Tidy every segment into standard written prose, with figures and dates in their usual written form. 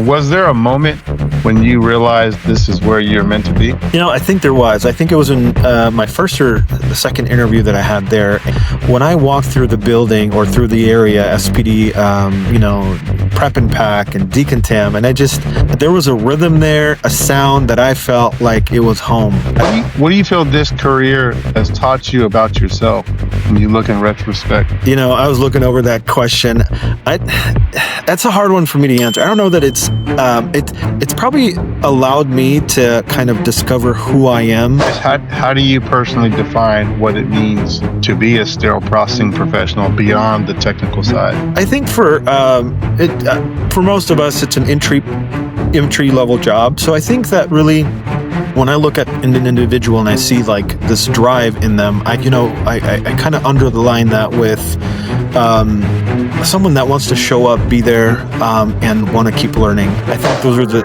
Was there a moment when you realized this is where you're meant to be? I think there was. I think it was in my first or the second interview that I had there. When I walked through the building or through the area, SPD, prep and pack and decontam, and there was a rhythm there, a sound that I felt like it was home. What do you feel this career has taught you about yourself when you look in retrospect? I was looking over that question. That's a hard one for me to answer. I don't know that it's probably allowed me to kind of discover who I am. How do you personally define what it means to be a sterile processing professional beyond the technical side? I think for most of us, it's an entry level job. So I think that really, when I look at an individual and I see like this drive in them, I kind of underline that with someone that wants to show up, be there, and want to keep learning. I think those are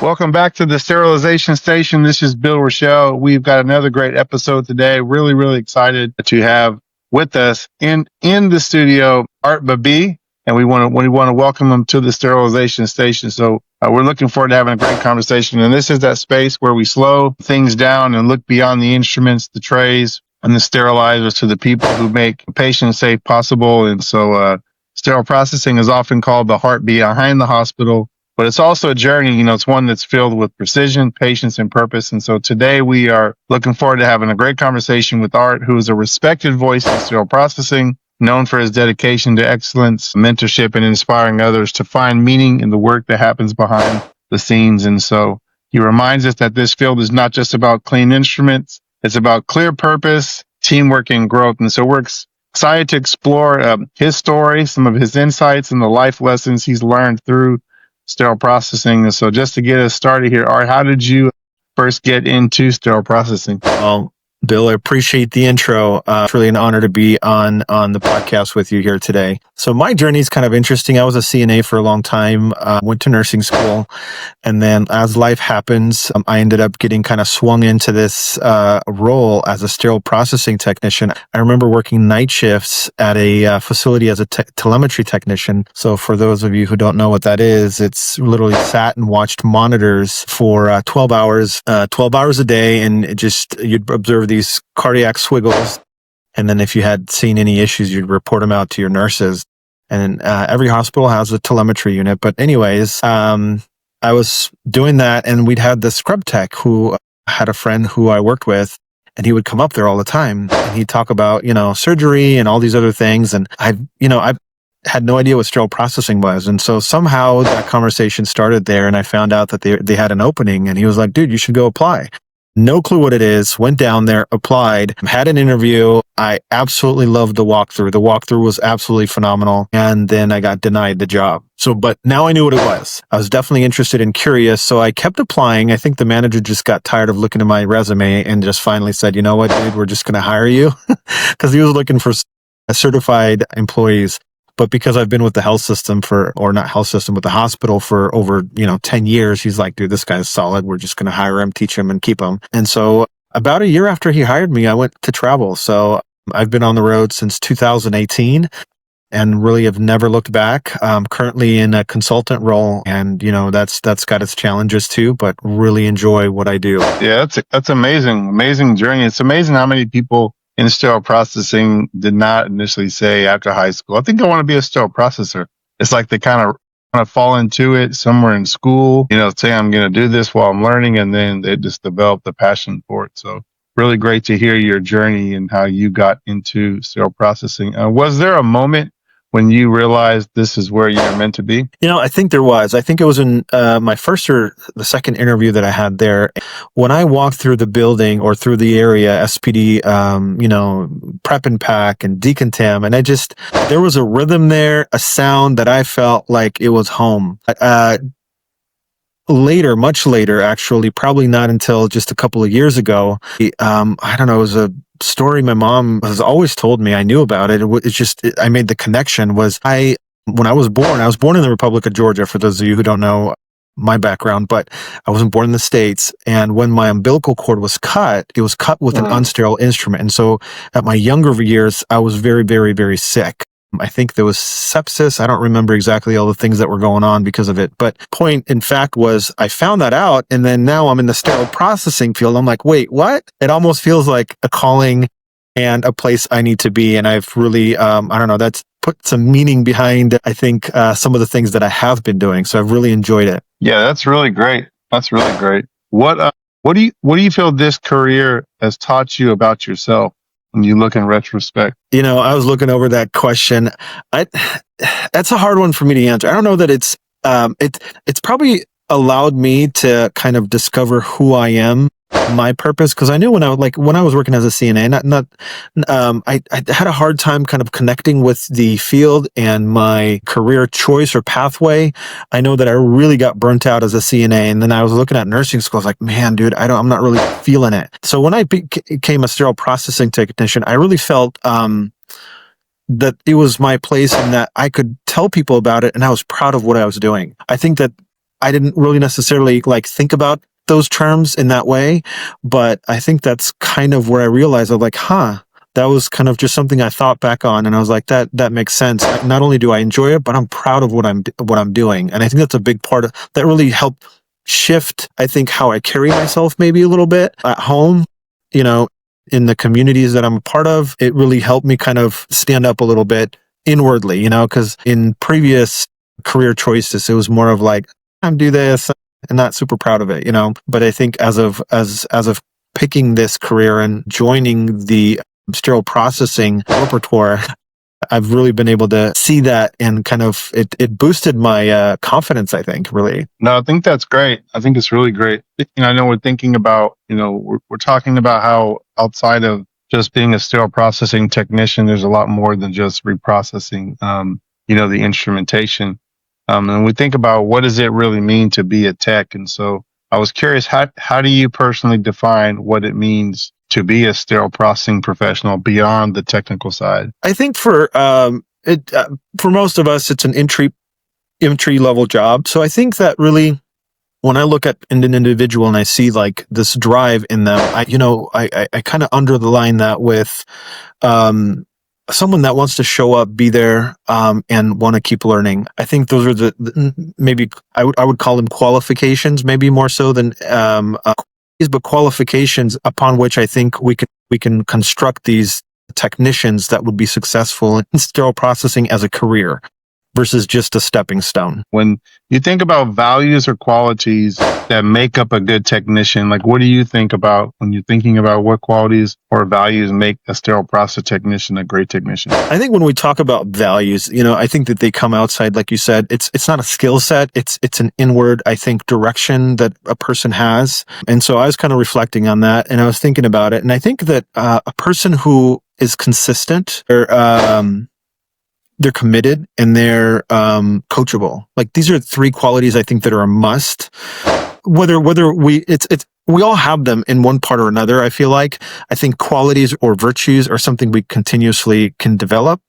Welcome back to the Sterilization Station. This is Bill Rochelle. We've got another great episode today. Really, really excited to have with us in the studio Art Babi, and we want to welcome him to the Sterilization Station. So we're looking forward to having a great conversation. And this is that space where we slow things down and look beyond the instruments, the trays, and the sterilizers to the people who make patient safe possible. And so sterile processing is often called the heartbeat behind the hospital, but it's also a journey. It's one that's filled with precision, patience, and purpose. And so today we are looking forward to having a great conversation with Art, who is a respected voice in sterile processing, known for his dedication to excellence, mentorship, and inspiring others to find meaning in the work that happens behind the scenes. And so he reminds us that this field is not just about clean instruments. It's about clear purpose, teamwork, and growth. And so we're excited to explore his story, some of his insights, and the life lessons he's learned through sterile processing. And so just to get us started here, Art, how did you first get into sterile processing? Well, Bill, I appreciate the intro. It's really an honor to be on the podcast with you here today. So my journey is kind of interesting. I was a CNA for a long time, went to nursing school, and then as life happens, I ended up getting kind of swung into this role as a sterile processing technician. I remember working night shifts at a facility as a telemetry technician. So for those of you who don't know what that is, it's literally sat and watched monitors for 12 hours a day, and you'd observe these cardiac swiggles, and then if you had seen any issues, you'd report them out to your nurses. And every hospital has a telemetry unit. But anyways, I was doing that, and we'd had the scrub tech who had a friend who I worked with, and he would come up there all the time, and he'd talk about surgery and all these other things. And I had no idea what sterile processing was, and so somehow that conversation started there, and I found out that they had an opening, and he was like, "Dude, you should go apply." No clue what it is. Went down there, applied, had an interview. I absolutely loved the walkthrough. The walkthrough was absolutely phenomenal. And then I got denied the job. But now I knew what it was. I was definitely interested and curious. So I kept applying. I think the manager just got tired of looking at my resume and just finally said, "You know what, dude, we're just going to hire you." Because he was looking for certified employees. But because I've been with the with the hospital for over, 10 years, he's like, "Dude, this guy's solid. We're just going to hire him, teach him, and keep him." And so about a year after he hired me, I went to travel. So I've been on the road since 2018 and really have never looked back. I'm currently in a consultant role, and, that's got its challenges too, but really enjoy what I do. Yeah, that's amazing. Amazing journey. It's amazing how many people in sterile processing did not initially say after high school, "I think I want to be a sterile processor." It's like they kind of fall into it somewhere in school, say, "I'm going to do this while I'm learning," and then they just develop the passion for it. So really great to hear your journey and how you got into sterile processing. Was there a moment when you realized this is where you're meant to be? I think there was. I think it was in my first or the second interview that I had there. When I walked through the building or through the area, SPD, prep and pack and decontam, and there was a rhythm there, a sound that I felt like it was home. Later, much later, actually, probably not until just a couple of years ago, I don't know, it was a story my mom has always told me. I knew about it. I made the connection. When I was born in the Republic of Georgia, for those of you who don't know my background, but I wasn't born in the States. And when my umbilical cord was cut, it was cut with an unsterile instrument. And so at my younger years, I was very, very, very sick. I think there was sepsis. I don't remember exactly all the things that were going on because of it. But point in fact was I found that out. And then now I'm in the sterile processing field. I'm like, wait, what? It almost feels like a calling and a place I need to be. And I've really, I don't know, that's put some meaning behind, I think, some of the things that I have been doing. So I've really enjoyed it. Yeah, that's really great. That's really great. What do you feel this career has taught you about yourself when you look in retrospect? I was looking over that question. That's a hard one for me to answer. I don't know that it's probably allowed me to kind of discover who I am, my purpose, because I knew when I was working as a CNA, I had a hard time kind of connecting with the field and my career choice or pathway. I know that I really got burnt out as a CNA, and then I was looking at nursing school. I was like, man, dude, I'm not really feeling it. So when I became a sterile processing technician, I really felt that it was my place and that I could tell people about it, and I was proud of what I was doing. I think that I didn't really necessarily think about those terms in that way, but I think that's kind of where I realized I'm like, that was kind of just something I thought back on, and I was like, that makes sense. Not only do I enjoy it, but I'm proud of what I'm doing, and I think that's a big part of that. Really helped shift, I think, how I carry myself maybe a little bit at home, in the communities that I'm a part of. It really helped me kind of stand up a little bit inwardly, because in previous career choices, it was more of like, I'm do this and not super proud of it, but I think as of picking this career and joining the sterile processing repertoire, I've really been able to see that, and kind of it boosted my confidence, I think, really. No, I think that's great. I think it's really great. I know we're thinking about, we're talking about how outside of just being a sterile processing technician, there's a lot more than just reprocessing, the instrumentation. And we think about what does it really mean to be a tech. And so I was curious, how do you personally define what it means to be a sterile processing professional beyond the technical side? I think for most of us, it's an entry level job. So I think that really, when I look at an individual and I see this drive in them, I kind of underline that with someone that wants to show up, be there, and want to keep learning. I think those are the maybe I would call them qualifications, maybe more so than but qualifications upon which I think we can construct these technicians that would be successful in sterile processing as a career versus just a stepping stone. When you think about values or qualities that make up a good technician, what do you think about when you're thinking about what qualities or values make a sterile process technician a great technician? I think when we talk about values, I think that they come outside, like you said, it's not a skill set. It's an inward, I think, direction that a person has. And so I was kind of reflecting on that, and I was thinking about it. And I think that a person who is consistent, or they're committed, and they're coachable. These are three qualities I think that are a must. Whether we all have them in one part or another. I think qualities or virtues are something we continuously can develop.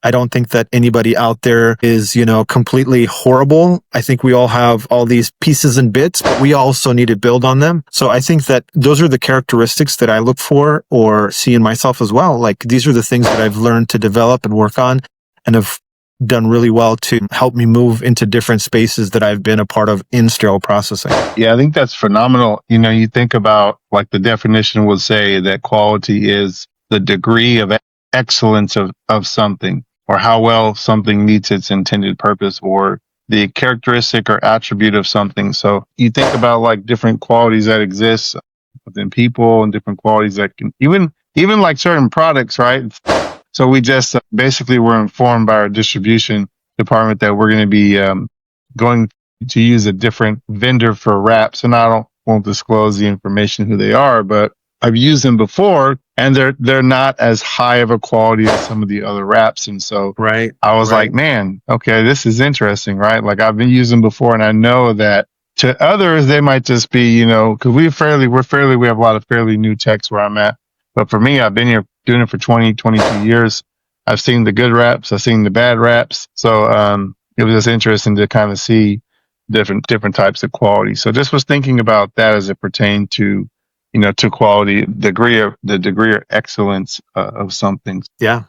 I don't think that anybody out there is, completely horrible. I think we all have all these pieces and bits, but we also need to build on them. So I think that those are the characteristics that I look for or see in myself as well. These are the things that I've learned to develop and work on, and have done really well to help me move into different spaces that I've been a part of in sterile processing. Yeah, I think that's phenomenal. You think about the definition would say that quality is the degree of excellence of something, or how well something meets its intended purpose, or the characteristic or attribute of something. So you think about different qualities that exist within people, and different qualities that can even certain products, right? So we just basically were informed by our distribution department that we're going to be going to use a different vendor for wraps, and won't disclose the information who they are, but I've used them before, and they're not as high of a quality as some of the other wraps. And so right, I was like, man, okay, this is interesting, right? I've been using them before, and I know that to others they might just be, because we have a lot of fairly new techs where I'm at. But for me, I've been here doing it for 22 years. I've seen the good wraps, I've seen the bad wraps. So it was just interesting to kind of see different types of quality. So just was thinking about that as it pertained to, to quality, the degree of excellence of something. Yeah,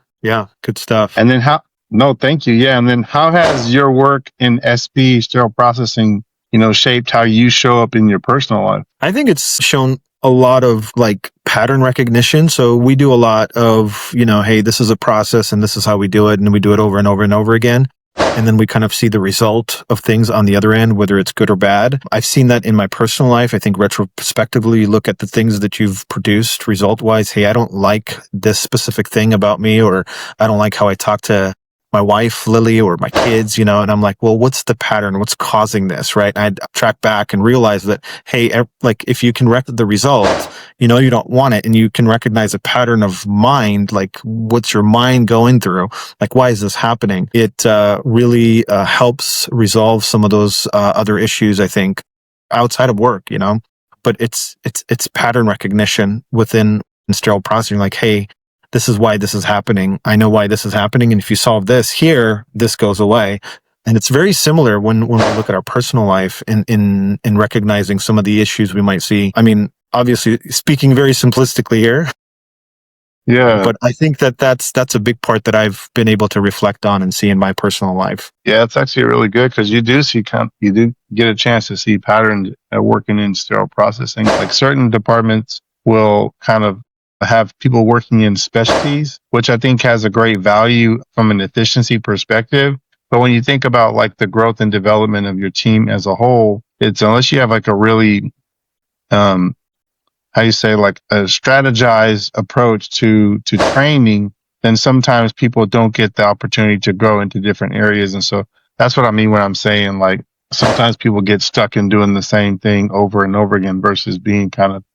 good stuff. And then No, thank you. Yeah. And then how has your work in SB, sterile processing, shaped how you show up in your personal life? I think it's shown a lot of like pattern recognition. So we do a lot of, hey, this is a process and this is how we do it. And we do it over and over and over again. And then we kind of see the result of things on the other end, whether it's good or bad. I've seen that in my personal life. I think retrospectively, you look at the things that you've produced result wise. Hey, I don't like this specific thing about me, or I don't like how I talk to my wife, Lily, or my kids, and I'm like, well, what's the pattern? What's causing this? Right. And I'd track back and realize that, hey, like if you can recognize the result, you don't want it, and you can recognize a pattern of mind, like what's your mind going through? Like, why is this happening? It really helps resolve some of those other issues, I think, outside of work, but it's pattern recognition within sterile processing. Like, hey, this is why this is happening. I know why this is happening. And if you solve this here, this goes away. And it's very similar when we look at our personal life in recognizing some of the issues we might see. I mean, obviously speaking very simplistically here. Yeah. But I think that's a big part that I've been able to reflect on and see in my personal life. Yeah, it's actually really good because you do get a chance to see patterns working in sterile processing. Like certain departments will kind of have people working in specialties, which I think has a great value from an efficiency perspective. But when you think about like the growth and development of your team as a whole, it's unless you have like a really, how you say, like a strategized approach to training, then sometimes people don't get the opportunity to grow into different areas. And so that's what I mean when I'm saying like sometimes people get stuck in doing the same thing over and over again versus being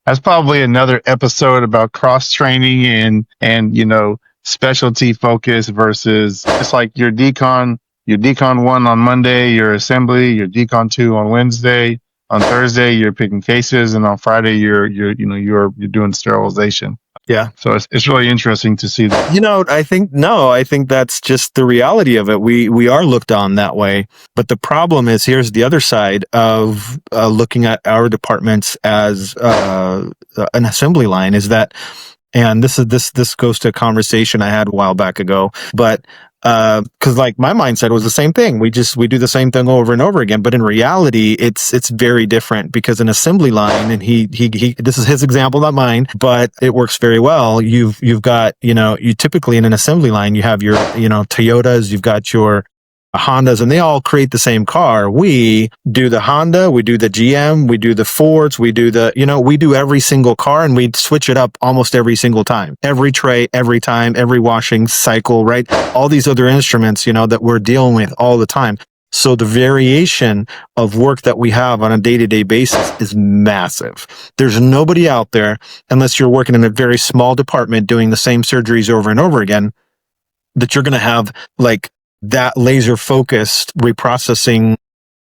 that's probably another episode about cross training and specialty focus versus it's like your decon 1 on Monday, your assembly, your decon 2 on Wednesday, on Thursday you're picking cases, and on Friday you're doing sterilization. Yeah. So it's really interesting to see that. I think that's just the reality of it. We are looked on that way. But the problem is, here's the other side of looking at our departments as an assembly line is that, and this goes to a conversation I had a while back ago, but because like my mindset was the same thing. We do the same thing over and over again. But in reality, it's very different because an assembly line, and he this is his example, not mine, but it works very well. You've got, you typically in an assembly line, you have your, Toyotas, you've got your Hondas, and they all create the same car. We do the Honda, we do the GM, we do the Fords, we do we do every single car, and we switch it up almost every single time. Every tray, every time, every washing cycle, right? All these other instruments, that we're dealing with all the time. So the variation of work that we have on a day-to-day basis is massive. There's nobody out there, unless you're working in a very small department doing the same surgeries over and over again, that you're going to have like that laser focused reprocessing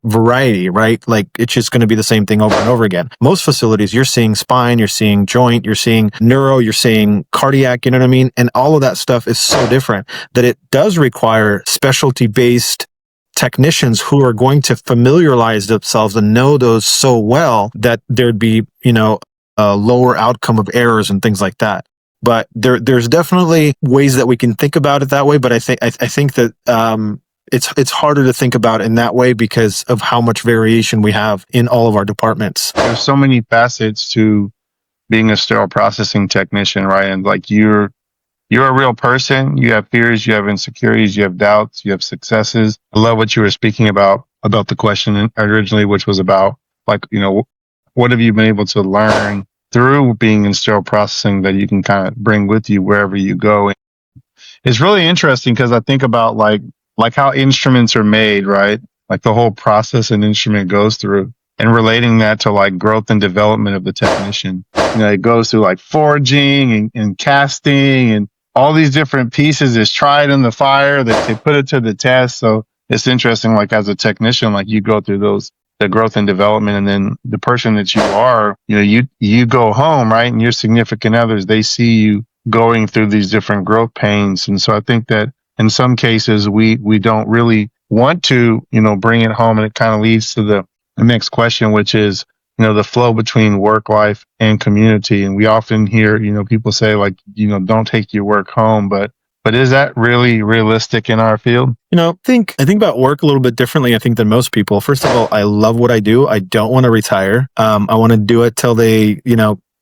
variety, right? Like it's just going to be the same thing over and over again. Most facilities, you're seeing spine, you're seeing joint, you're seeing neuro, you're seeing cardiac, you know what I mean? And all of that stuff is so different that it does require specialty based technicians who are going to familiarize themselves and know those so well that there'd be, a lower outcome of errors and things like that. But there's definitely ways that we can think about it that way. But I think that it's harder to think about in that way because of how much variation we have in all of our departments. There's so many facets to being a sterile processing technician, right? And like you're a real person. You have fears, you have insecurities, you have doubts, you have successes. I love what you were speaking about the question originally, which was about like, what have you been able to learn through being in sterile processing that you can kind of bring with you wherever you go. It's really interesting because I think about like how instruments are made, right? Like the whole process an instrument goes through, and relating that to like growth and development of the technician. It goes through like forging and casting and all these different pieces. Is tried in the fire, that they put it to the test. So it's interesting, like as a technician, like you go through the growth and development, and then the person that you are, you go home, right? And your significant others, they see you going through these different growth pains. And so I think that in some cases we don't really want to, bring it home. And it kind of leads to the next question, which is, the flow between work life and community. And we often hear, people say like, don't take your work home, but But is that really realistic in our field? I think about work a little bit differently, I think, than most people. First of all, I love what I do. I don't want to retire. I want to do it till they,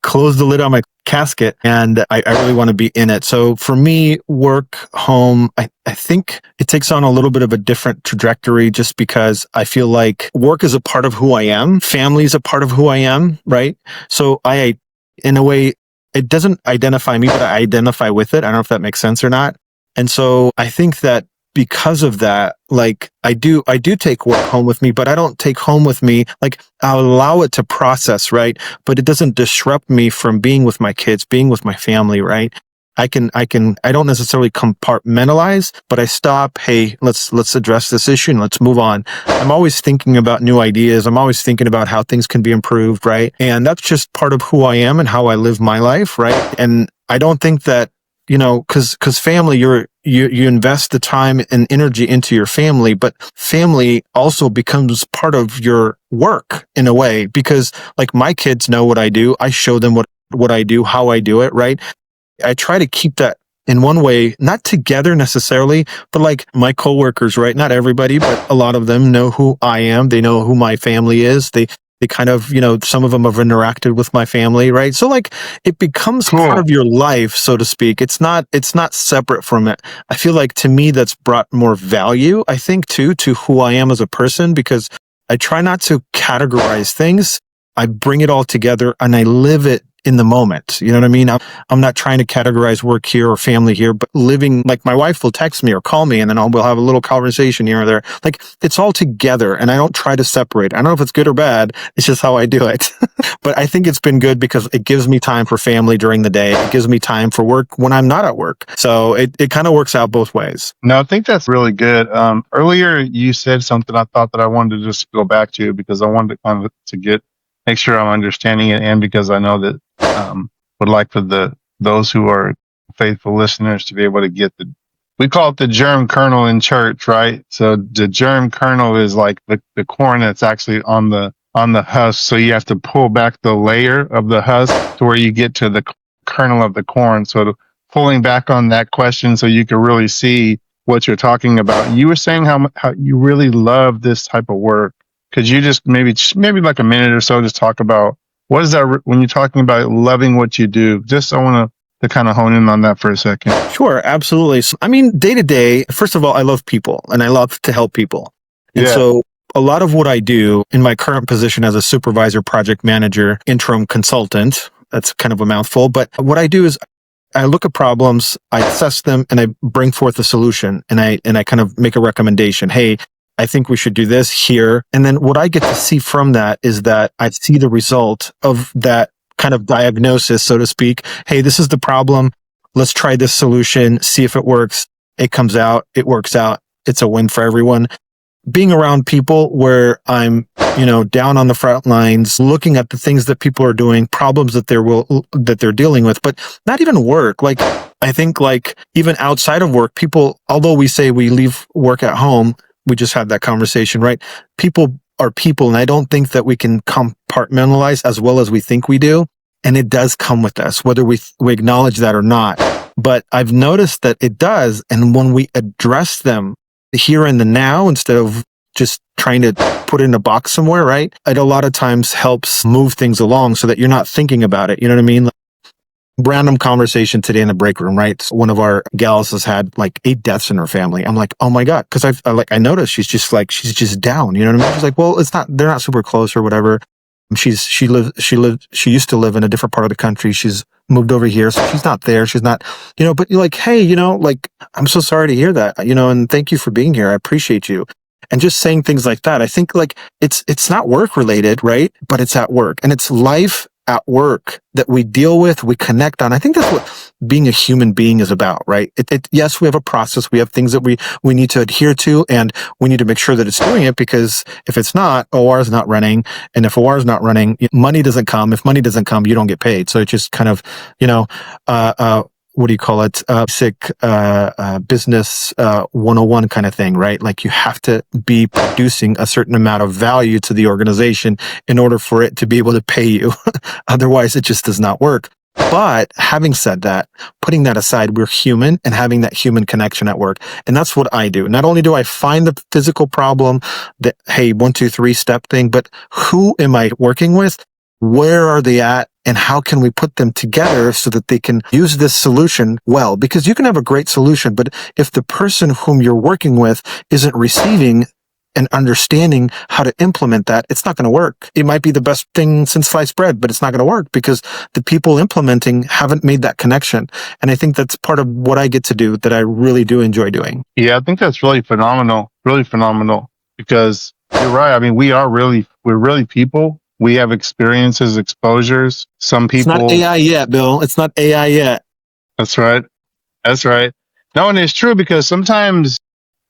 close the lid on my casket, and I really want to be in it. So for me, work, home, I think it takes on a little bit of a different trajectory just because I feel like work is a part of who I am. Family is a part of who I am, right? So in a way, it doesn't identify me, but I identify with it. I don't know if that makes sense or not. And so I think that because of that, like I do take work home with me, but I don't take home with me, like I'll allow it to process, right? But it doesn't disrupt me from being with my kids, being with my family, right? I don't necessarily compartmentalize, but I stop. Hey, let's address this issue and let's move on. I'm always thinking about new ideas. I'm always thinking about how things can be improved, right? And that's just part of who I am and how I live my life, right? And I don't think that, cause family, you invest the time and energy into your family, but family also becomes part of your work in a way, because like my kids know what I do. I show them what I do, how I do it, right? I try to keep that in one way, not together necessarily, but like my coworkers, right? Not everybody, but a lot of them know who I am. They know who my family is. They kind of, some of them have interacted with my family, right? So like it becomes part of your life, so to speak. It's not separate from it. I feel like to me, that's brought more value, I think, too, to who I am as a person, because I try not to categorize things. I bring it all together and I live it in the moment. You know what I mean? I'm not trying to categorize work here or family here, but living, like my wife will text me or call me and then we'll have a little conversation here or there. Like it's all together and I don't try to separate. I don't know if it's good or bad. It's just how I do it. But I think it's been good because it gives me time for family during the day. It gives me time for work when I'm not at work. So it kind of works out both ways. No, I think that's really good. Earlier you said something I thought that I wanted to just go back to because I wanted to kind of make sure I'm understanding it, and because I know that would like for those who are faithful listeners to be able to get we call it the germ kernel in church, right? So the germ kernel is like the corn that's actually on the husk. So you have to pull back the layer of the husk to where you get to the kernel of the corn. So pulling back on that question so you can really see what you're talking about. You were saying how you really love this type of work. Could you just maybe like a minute or so just talk about what is that when you're talking about loving what you do? Just I want to kind of hone in on that for a second. Sure, absolutely. So, I mean, day to day, first of all, I love people and I love to help people. And so a lot of what I do in my current position as a supervisor, project manager, interim consultant, that's kind of a mouthful, but what I do is I look at problems, I assess them, and I bring forth a solution, and I kind of make a recommendation. Hey, I think we should do this here. And then what I get to see from that is that I see the result of that kind of diagnosis, so to speak. Hey, this is the problem. Let's try this solution, see if it works. It comes out, it works out. It's a win for everyone. Being around people where I'm, down on the front lines, looking at the things that people are doing, problems that they're dealing with, but not even work. Like, I think like even outside of work, people, although we say we leave work at home, we just had that conversation, right? People are people, and I don't think that we can compartmentalize as well as we think we do. And it does come with us, whether we acknowledge that or not. But I've noticed that it does. And when we address them here and the now, instead of just trying to put it in a box somewhere, right? It a lot of times helps move things along so that you're not thinking about it. You know what I mean? Random conversation today in the break room, right? So one of our gals has had like 8 deaths in her family. I'm like, oh my God. Cause I noticed she's just down, you know what I mean? She's like, well, they're not super close or whatever. She used to live in a different part of the country. She's moved over here. So she's not there. She's not, but you're like, hey, like, I'm so sorry to hear that, and thank you for being here. I appreciate you. And just saying things like that. I think like it's not work related, right? But it's at work, and it's life at work that we deal with, we connect on. I think that's what being a human being is about, right? Yes, we have a process. We have things that we need to adhere to, and we need to make sure that it's doing it, because if it's not, OR is not running. And if OR is not running, money doesn't come. If money doesn't come, you don't get paid. So it's just kind of, what do you call it? Basic business 101 kind of thing, right? Like you have to be producing a certain amount of value to the organization in order for it to be able to pay you. Otherwise, it just does not work. But having said that, putting that aside, we're human and having that human connection at work. And that's what I do. Not only do I find the physical problem, that, hey, 1, 2, 3 step thing, but who am I working with? Where are they at? And how can we put them together so that they can use this solution well? Because you can have a great solution, but if the person whom you're working with isn't receiving and understanding how to implement that, it's not going to work. It might be the best thing since sliced bread, but it's not going to work because the people implementing haven't made that connection. And I think that's part of what I get to do that I really do enjoy doing. Yeah, I think that's really phenomenal because you're right. I mean, we're really people. We have experiences, exposures. Some It's not people, AI yet, Bill. It's not AI yet. that's right. That's right. No, and it's true because sometimes,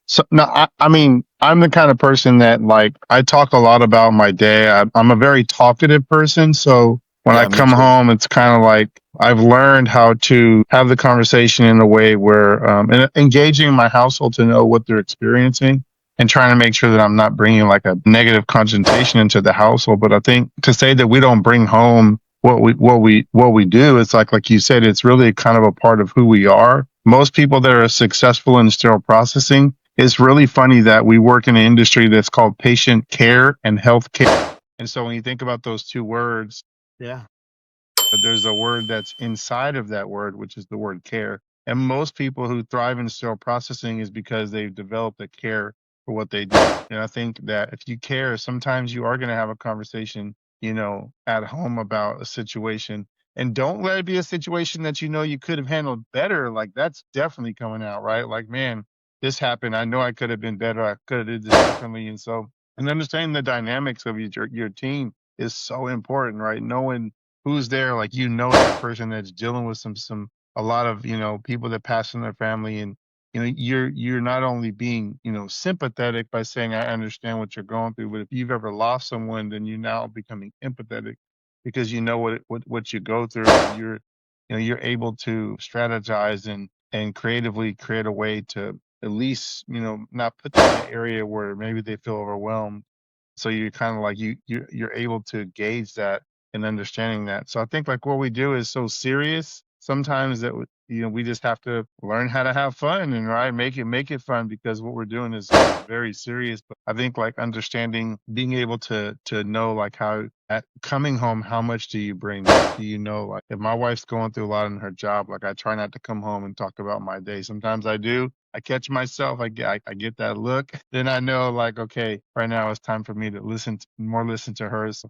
so, no, I mean, I'm the kind of person that like, I talk a lot about my day. I'm a very talkative person. So when I Yeah, me come too. home, it's kind of like I've learned how to have the conversation in a way where, and engaging my household to know what they're experiencing and trying to make sure that I'm not bringing like a negative connotation into the household. But I think to say that we don't bring home what we do, it's like you said, it's really kind of a part of who we are. Most people that are successful in sterile processing, it's really funny that we work in an industry that's called patient care and health care. And so when you think about those two words, Yeah. there's a word that's inside of that word, which is the word care. And most people who thrive in sterile processing is because they've developed a care for what they do. And I think that if you care, sometimes you are going to have a conversation, at home about a situation. And don't let it be a situation that you could have handled better. Like that's definitely coming out, right? Like, man, this happened. I know I could have been better. I could have did this differently. And understanding the dynamics of your team is so important, right? Knowing who's there, like that person that's dealing with some a lot of people that pass in their family, and you're not only being sympathetic by saying I understand what you're going through, but if you've ever lost someone, then you're now becoming empathetic because you know what you go through, and you're able to strategize and creatively create a way to at least not put them in an area where maybe they feel overwhelmed, so you're kind of like you're able to gauge that and understanding that. So I think like what we do is so serious sometimes that we just have to learn how to have fun and right make it fun because what we're doing is very serious. But I think like understanding, being able to know like how at coming home, how much do you bring? Do you know, like if my wife's going through a lot in her job, like I try not to come home and talk about my day. Sometimes I do. I catch myself. I get that look. Then I know like okay, right now it's time for me to listen to her. So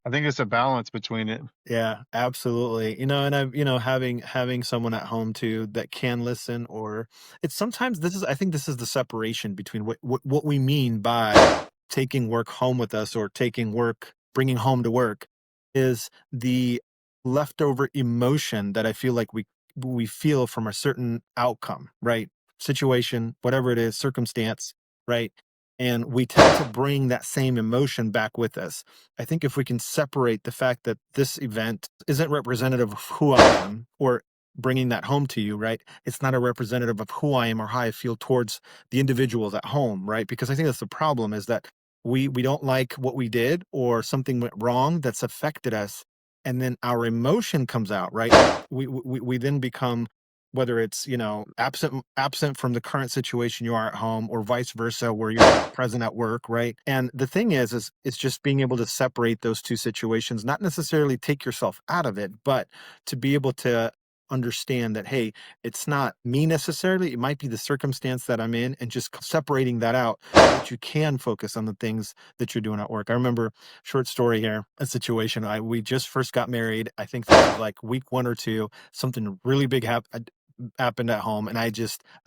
I think it's a balance between it. Yeah, absolutely. And I've, having someone at home too that can listen, or it's sometimes I think this is the separation between what we mean by taking work home with us or taking work, bringing home to work is the leftover emotion that I feel like we feel from a certain outcome, right? Situation, whatever it is, circumstance, right? And we tend to bring that same emotion back with us. I think if we can separate the fact that this event isn't representative of who I am, or bringing that home to you, right? It's not a representative of who I am or how I feel towards the individuals at home, right? Because I think that's the problem, is that we don't like what we did or something went wrong that's affected us, and then our emotion comes out, right? We then become, whether it's absent from the current situation you are at home, or vice versa, where you're present at work, right? And the thing is it's just being able to separate those two situations, not necessarily take yourself out of it, but to be able to understand that, hey, it's not me necessarily, it might be the circumstance that I'm in, and just separating that out so that you can focus on the things that you're doing at work. I remember, short story here, a situation, we just first got married. I think this was like week 1 or 2. Something really big happened at home, and I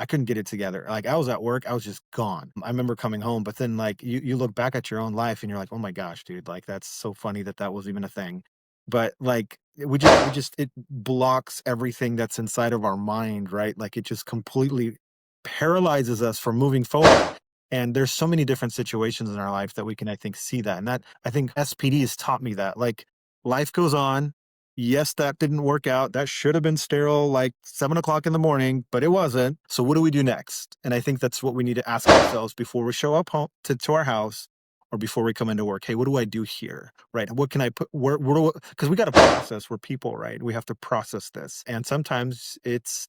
couldn't get it together. Like, I was at work, I was just gone. I remember coming home, but then like you look back at your own life and you're like, oh my gosh, dude, like that's so funny that was even a thing. But like we just it blocks everything that's inside of our mind, right? Like it just completely paralyzes us from moving forward. And there's so many different situations in our life that we can, I think, see that. And that, I think, SPD has taught me that. Like, life goes on. Yes, that didn't work out. That should have been sterile like 7 o'clock in the morning, but it wasn't. So what do we do next? And I think that's what we need to ask ourselves before we show up home to our house. or before we come into work, hey, what do I do here? Right? What can I put where because we got to process, we're people, right? We have to process this. And sometimes it's,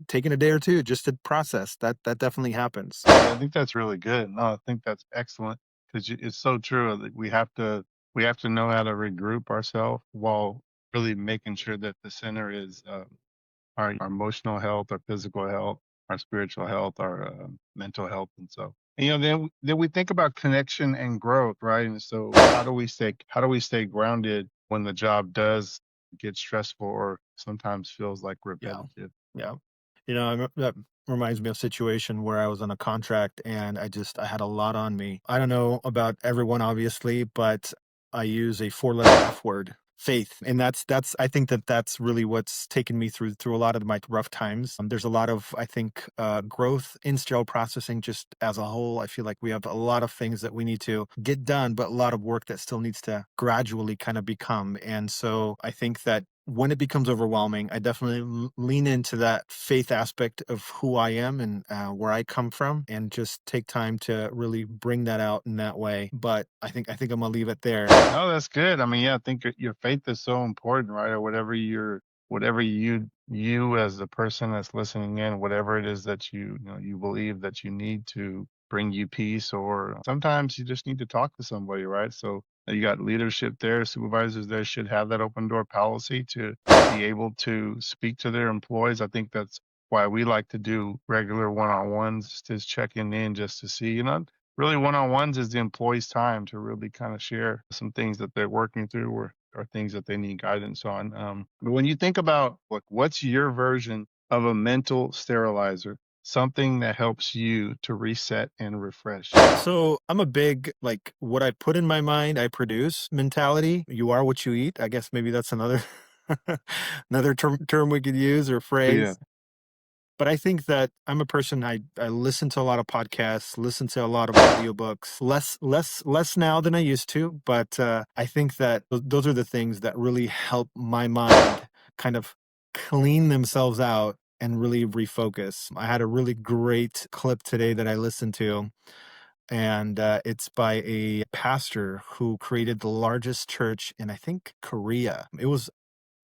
taking a day or two just to process. That definitely happens. Yeah, I think that's really good. No, I think that's excellent because it's so true that we have to know how to regroup ourselves while really making sure that the center is our emotional health, our physical health, our spiritual health, our mental health, and so then we think about connection and growth, right? And so how do we stay grounded when the job does get stressful or sometimes feels like Yeah. repetitive? Yeah. That reminds me of a situation where I was on a contract and I had a lot on me. I don't know about everyone, obviously, but I use a four-letter F word, faith. And I think that's really what's taken me through a lot of my rough times. There's a lot of, I think, growth in sterile processing just as a whole. I feel like we have a lot of things that we need to get done, but a lot of work that still needs to gradually kind of become. And so I think that when it becomes overwhelming, I definitely lean into that faith aspect of who I am and where I come from, and just take time to really bring that out in that way. But I think I'm gonna leave it there. No, that's good. I mean, yeah, I think your faith is so important, right? Or whatever you as the person that's listening in, whatever it is that you believe that you need to bring you peace, or sometimes you just need to talk to somebody, right? So you got leadership there, supervisors there should have that open door policy to be able to speak to their employees. I think that's why we like to do regular one-on-ones, just checking in just to see, really one-on-ones is the employee's time to really kind of share some things that they're working through or things that they need guidance on. But when you think about what's your version of a mental sterilizer, something that helps you to reset and refresh? So I'm a big, like, what I put in my mind, I produce mentality. You are what you eat. I guess maybe that's another another term we could use or Yeah. phrase. But I think that I'm a person, I listen to a lot of podcasts, listen to a lot of audiobooks, less now than I used to, but I think that those are the things that really help my mind kind of clean themselves out and really refocus. I had a really great clip today that I listened to, and it's by a pastor who created the largest church in, I think, Korea.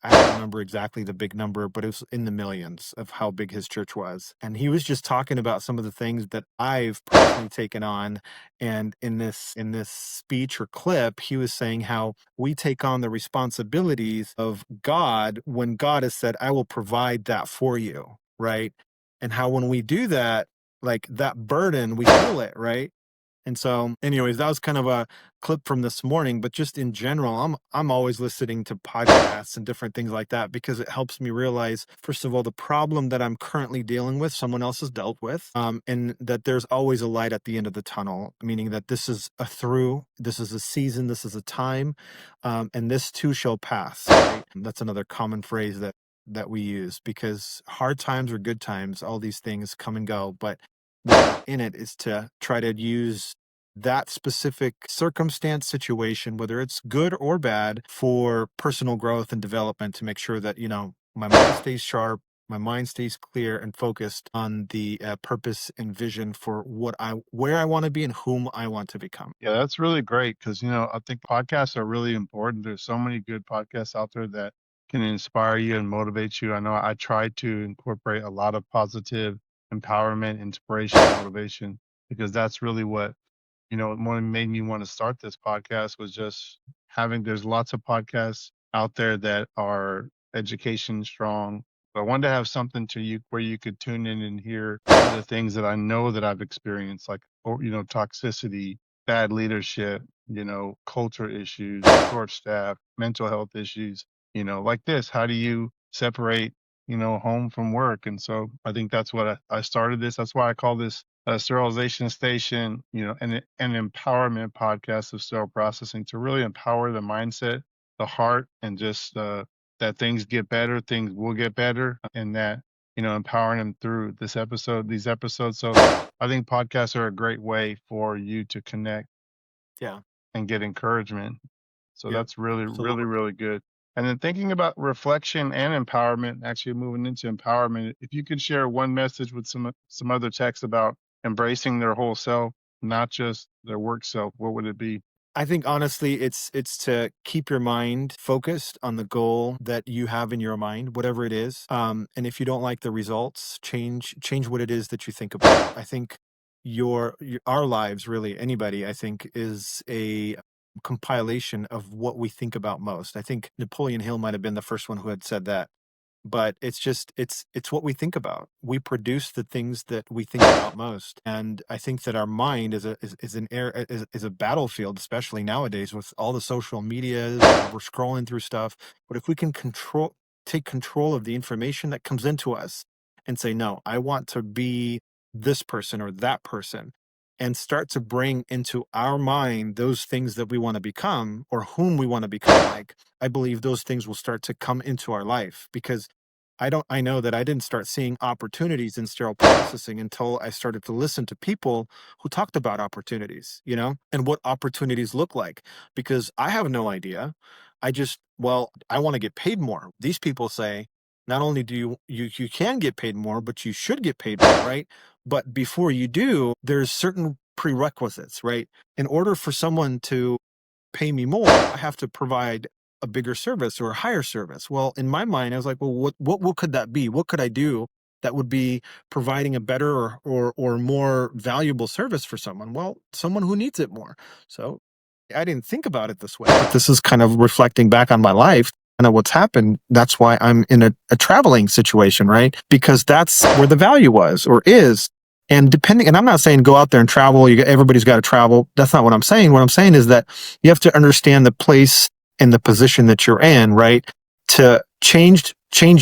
I don't remember exactly the big number, but it was in the millions of how big his church was. And he was just talking about some of the things that I've personally taken on. And in this speech or clip, he was saying how we take on the responsibilities of God when God has said, I will provide that for you, right? And how when we do that, like that burden, we feel it, right? And so, anyways, that was kind of a clip from this morning, but just in general, I'm always listening to podcasts and different things like that because it helps me realize, first of all, the problem that I'm currently dealing with, someone else has dealt with, and that there's always a light at the end of the tunnel, meaning that this is this is a season, this is a time, and this too shall pass. Right? That's another common phrase that we use because hard times or good times, all these things come and go, but in it is to try to use that specific circumstance situation, whether it's good or bad, for personal growth and development to make sure that, my mind stays sharp, my mind stays clear and focused on the purpose and vision for where I want to be and whom I want to become. Yeah, that's really great because, I think podcasts are really important. There's so many good podcasts out there that can inspire you and motivate you. I know I try to incorporate a lot of positive empowerment, inspiration, motivation, because that's really what made me want to start this podcast was just there's lots of podcasts out there that are education strong. But I wanted to have something to you where you could tune in and hear the things that I know that I've experienced, like, toxicity, bad leadership, culture issues, short staff, mental health issues, like this. How do you separate, home from work? And so I think that's what I started this. That's why I call this Sterilization Station, an empowerment podcast of sterile processing to really empower the mindset, the heart, and just that things get better, things will get better, and that empowering them through these episodes. So I think podcasts are a great way for you to connect Yeah. and get encouragement. So Yep. that's really, really, Absolutely. really good. And then thinking about reflection and empowerment, actually moving into empowerment, if you could share one message with some other text about embracing their whole self, not just their work self, what would it be? I think honestly, it's to keep your mind focused on the goal that you have in your mind, whatever it is. And if you don't like the results, change what it is that you think about. I think our lives, really, anybody, I think, is a compilation of what we think about most. I think Napoleon Hill might have been the first one who had said that. But it's just it's what we think about. We produce the things that we think about most, and I think that our mind is a battlefield, especially nowadays with all the social media. We're scrolling through stuff, but if we can take control of the information that comes into us, and say, no, I want to be this person or that person, and start to bring into our mind those things that we want to become or whom we want to become like, I believe those things will start to come into our life. Because I know that I didn't start seeing opportunities in sterile processing until I started to listen to people who talked about opportunities, and what opportunities look like. Because I have no idea. I want to get paid more. These people say, not only do you can get paid more, but you should get paid more, right? But before you do, there's certain prerequisites, right? In order for someone to pay me more, I have to provide a bigger service or a higher service. Well, in my mind, I was like, well, what could that be? What could I do that would be providing a better or more valuable service for someone? Well, someone who needs it more. So I didn't think about it this way. But this is kind of reflecting back on my life and what's happened. That's why I'm in a traveling situation, right? Because that's where the value was or is. And I'm not saying go out there and travel. Everybody's got to travel. That's not what I'm saying. What I'm saying is that you have to understand the place and the position that you're in, right? To change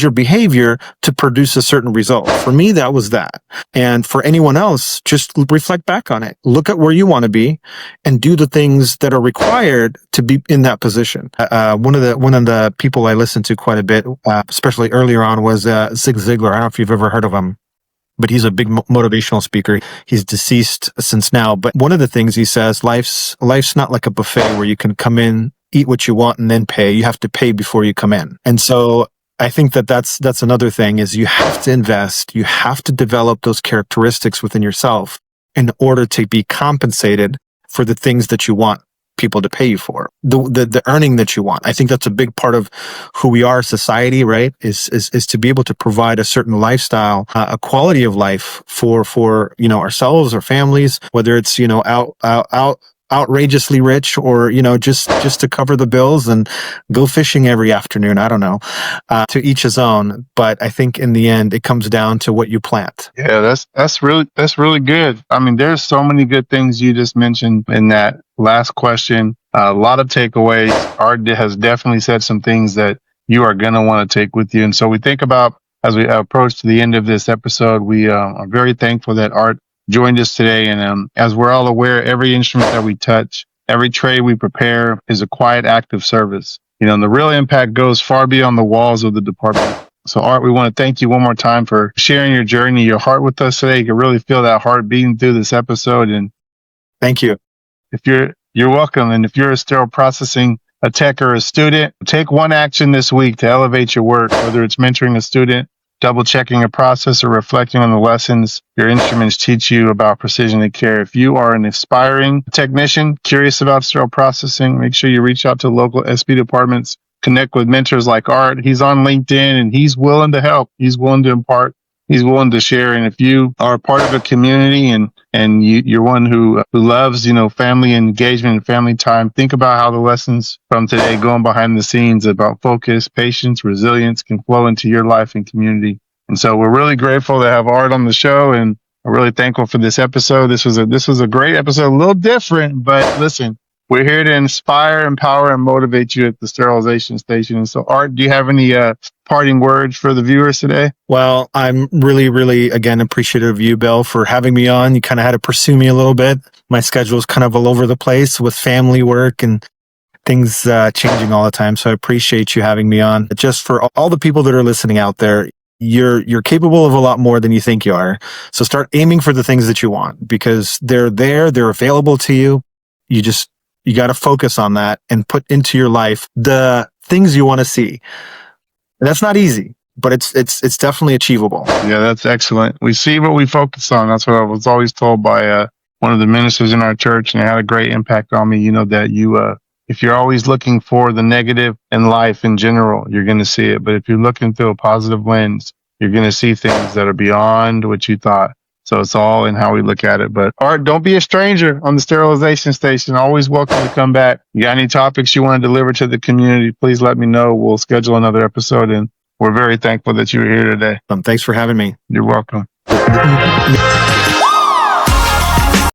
your behavior to produce a certain result. For me, that was that. And for anyone else, just reflect back on it. Look at where you want to be and do the things that are required to be in that position. One of the people I listened to quite a bit, especially earlier on, was Zig Ziglar. I don't know if you've ever heard of him, but he's a big motivational speaker. He's deceased since now. But one of the things he says, life's not like a buffet where you can come in, eat what you want, and then pay. You have to pay before you come in. And so I think that's another thing, is you have to invest. You have to develop those characteristics within yourself in order to be compensated for the things that you want people to pay you for, the earning that you want. I think that's a big part of who we are as society, right? Is to be able to provide a certain lifestyle, a quality of life for ourselves or families, whether it's outrageously rich or just to cover the bills and go fishing every afternoon. I don't know. To each his own. But I think in the end, it comes down to what you plant. Yeah, that's really good. I mean, there's so many good things you just mentioned in that last question. A lot of takeaways. Art has definitely said some things that you are going to want to take with you. And so we think about, as we approach to the end of this episode, we are very thankful that Art joined us today. And as we're all aware, every instrument that we touch, every tray we prepare is a quiet act of service. And the real impact goes far beyond the walls of the department. So Art, we want to thank you one more time for sharing your journey, your heart with us today. You can really feel that heart beating through this episode. And thank you. If you're welcome. And if you're a sterile processing a tech or a student, take one action this week to elevate your work, whether it's mentoring a student, double checking a process, or reflecting on the lessons your instruments teach you about precision and care. If you are an aspiring technician curious about sterile processing, make sure you reach out to local SB departments, connect with mentors like Art. He's on LinkedIn and he's willing to help. He's willing to impart. He's willing to share. And if you are a part of a community and you're one who loves, family engagement and family time, think about how the lessons from today going behind the scenes about focus, patience, resilience can flow into your life and community. And so we're really grateful to have Art on the show, and I'm really thankful for this episode. This was a great episode, a little different, but listen, we're here to inspire, empower, and motivate you at the Sterilization Station. And so, Art, do you have any parting words for the viewers today? Well, I'm really, really, again, appreciative of you, Bill, for having me on. You kind of had to pursue me a little bit. My schedule is kind of all over the place with family work and things changing all the time. So I appreciate you having me on. Just for all the people that are listening out there, you're capable of a lot more than you think you are. So start aiming for the things that you want, because they're there, they're available to you. You got to focus on that and put into your life the things you want to see. And that's not easy, but it's definitely achievable. Yeah, that's excellent. We see what we focus on. That's what I was always told by one of the ministers in our church, and it had a great impact on me. You know, that if you're always looking for the negative in life in general, you're going to see it. But if you're looking through a positive lens, you're going to see things that are beyond what you thought. So it's all in how we look at it. But Art, don't be a stranger on the Sterilization Station. Always welcome to come back. You got any topics you want to deliver to the community, please let me know. We'll schedule another episode, and we're very thankful that you were here today. Thanks for having me. You're welcome.